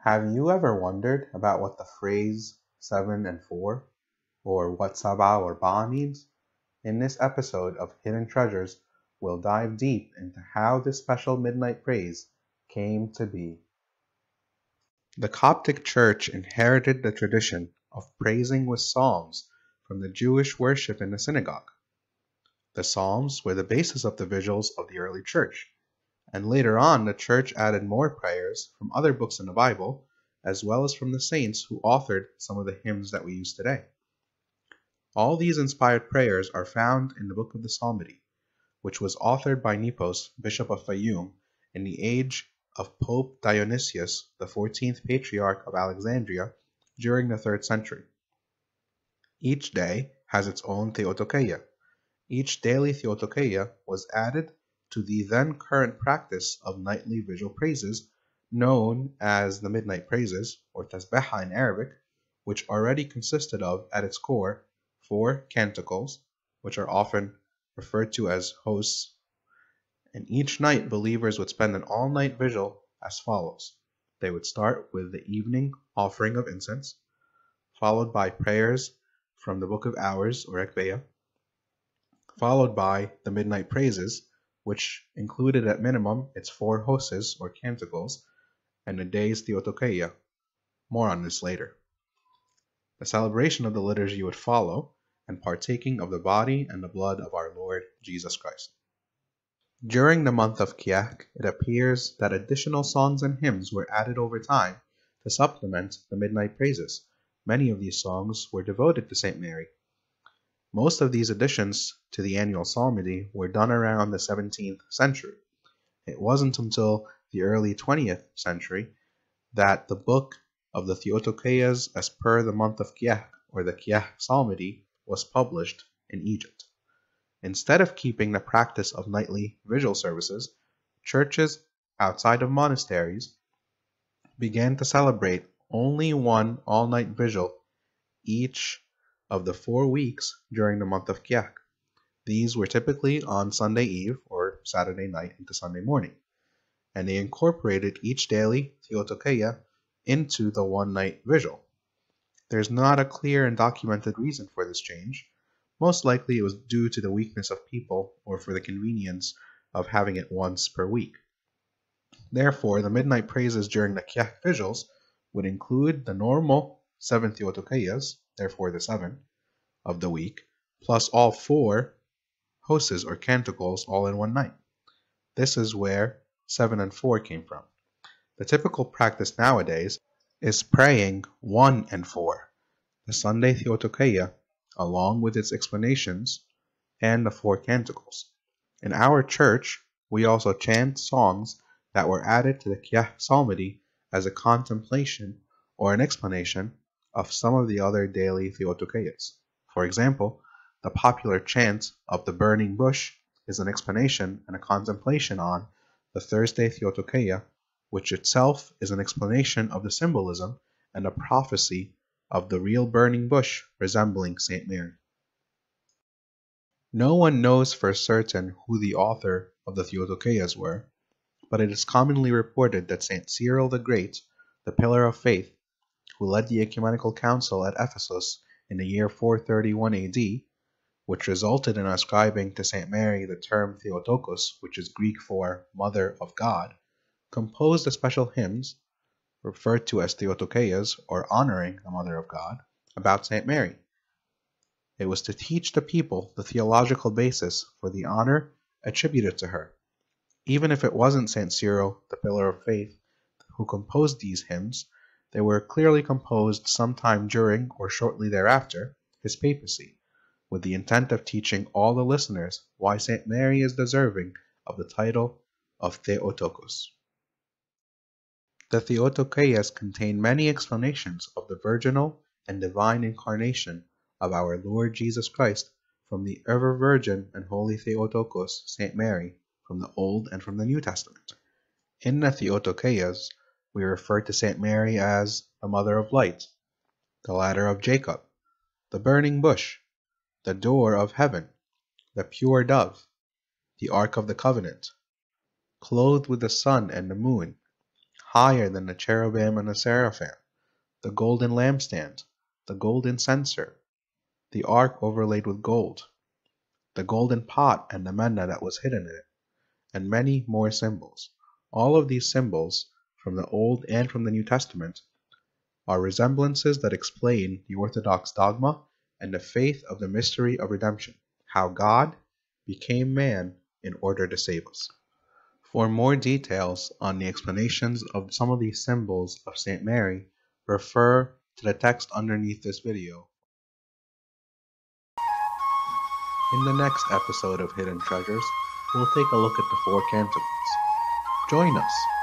Have you ever wondered about what the phrase 7 and 4, or what Saba or Ba means? In this episode of Hidden Treasures, we'll dive deep into how this special midnight praise came to be. The Coptic Church inherited the tradition of praising with psalms from the Jewish worship in the synagogue. The psalms were the basis of the vigils of the early church, and later on the church added more prayers from other books in the Bible, as well as from the saints who authored some of the hymns that we use today. All these inspired prayers are found in the Book of the Psalmody, which was authored by Nepos, Bishop of Fayum, in the age of Pope Dionysius, the 14th Patriarch of Alexandria, during the 3rd century. Each day has its own Theotokeia. Each daily Theotokeia was added to the then current practice of nightly vigil praises, known as the Midnight Praises, or Tasbeha in Arabic, which already consisted of, at its core, 4 canticles, which are often referred to as hosts, and each night believers would spend an all-night vigil as follows. They would start with the evening offering of incense, followed by prayers from the Book of Hours, or Ekbeya, followed by the Midnight Praises, which included at minimum its 4 hostes, or canticles, and a day's Theotokeia. More on this later. The celebration of the liturgy would follow, and partaking of the body and the blood of our Lord Jesus Christ. During the month of Kiahk, it appears that additional songs and hymns were added over time to supplement the Midnight Praises. Many of these songs were devoted to St. Mary. Most of these additions to the annual psalmody were done around the 17th century. It wasn't until the early 20th century that the book of the Theotokos as per the month of Kiahk, or the Kiahk Psalmody, was published in Egypt. Instead of keeping the practice of nightly vigil services, churches outside of monasteries began to celebrate only one all-night vigil each of the 4 weeks during the month of Kiahk. These were typically on Sunday Eve or Saturday night into Sunday morning, and they incorporated each daily Theotokeia into the one-night vigil. There's not a clear and documented reason for this change. Most likely it was due to the weakness of people or for the convenience of having it once per week. Therefore, the midnight praises during the Kiahk vigils would include the normal 7 Theotokeias, therefore the 7 of the week, plus all 4 hostes or canticles all in one night. This is where 7 and 4 came from. The typical practice nowadays is praying 1 and 4, the Sunday Theotokeia, along with its explanations, and the 4 canticles. In our church, we also chant songs that were added to the Kiahk Psalmody as a contemplation or an explanation of some of the other daily Theotokeias. For example, the popular chant of the burning bush is an explanation and a contemplation on the Thursday Theotokeia, which itself is an explanation of the symbolism and a prophecy of the real burning bush resembling St. Mary. No one knows for certain who the author of the Theotokeias were, but it is commonly reported that St. Cyril the Great, the Pillar of Faith, who led the Ecumenical Council at Ephesus in the year 431 AD, which resulted in ascribing to St. Mary the term Theotokos, which is Greek for Mother of God, composed the special hymns, referred to as Theotokeias, or honoring the Mother of God, about St. Mary. It was to teach the people the theological basis for the honor attributed to her. Even if it wasn't St. Cyril, the Pillar of Faith, who composed these hymns, they were clearly composed sometime during or shortly thereafter his papacy, with the intent of teaching all the listeners why St. Mary is deserving of the title of Theotokos. The Theotokeias contain many explanations of the virginal and divine incarnation of our Lord Jesus Christ from the ever-virgin and holy Theotokos, St. Mary, from the Old and from the New Testament. In the Theotokeias, we refer to St. Mary as the Mother of Light, the Ladder of Jacob, the Burning Bush, the Door of Heaven, the Pure Dove, the Ark of the Covenant, clothed with the sun and the moon, higher than the cherubim and the seraphim, the golden lampstand, the golden censer, the ark overlaid with gold, the golden pot and the manna that was hidden in it, and many more symbols. All of these symbols, from the Old and from the New Testament, are resemblances that explain the Orthodox dogma and the faith of the mystery of redemption, how God became man in order to save us. For more details on the explanations of some of these symbols of St. Mary, refer to the text underneath this video. In the next episode of Hidden Treasures, we'll take a look at the four canticles. Join us!